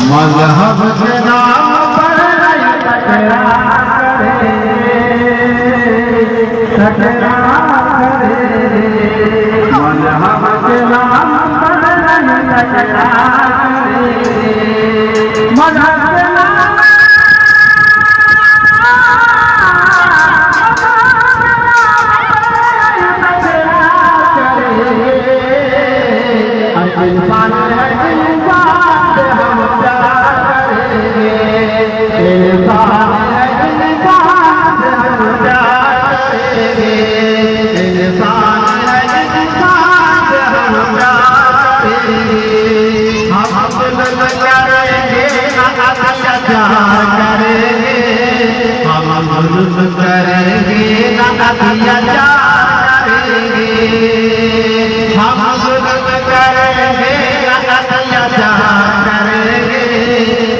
मजहब के नाम पर टकरा करे, मजहब के नाम पर टकरा करे, मजहब के नाम इंसान है, इंसान से हम प्यार करेंगे, इंसान है, इंसान से हम प्यार करेंगे, इंसान है, इंसान से हम प्यार करेंगे, हम जुल्म करेंगे ना अत्याचार करेंगे, हम जुल्म करेंगे ना अत्याचार करेंगे, हम जुल्म करेंगे ना अत्याचार करेंगे,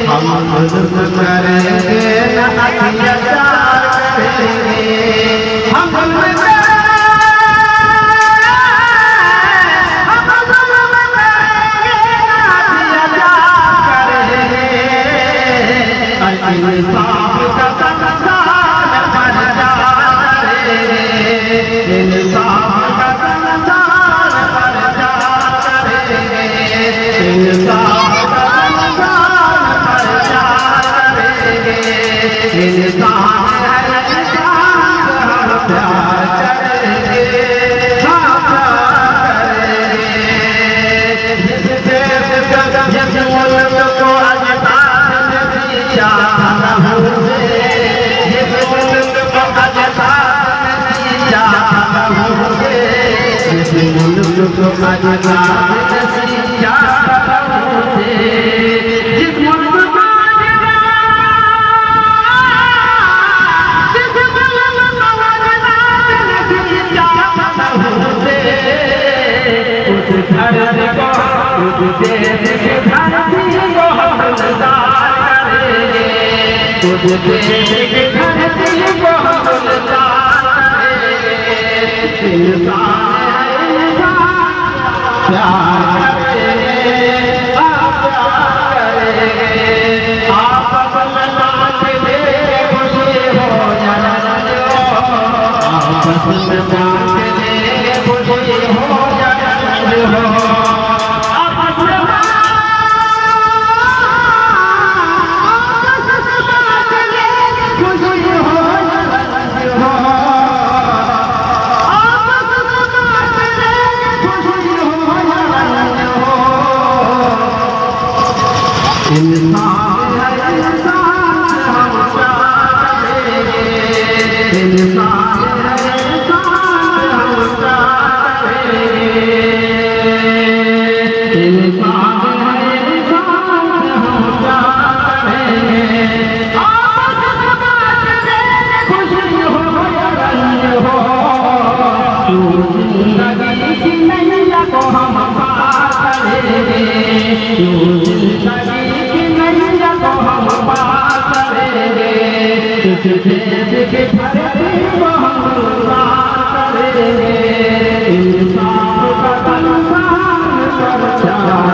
हम जुल्म करेंगे ना अत्याचार करेंगे, हम जुल्म इंसाफ का संसार पर जाएंगे, इंसाफ का संसार पर जाएंगे, इंसाफ का संसार पर जाएंगे, इंसान है, इंसान हम प्यार करेंगे, हम प्यार करेंगे, जिस मुल्क को इंसान का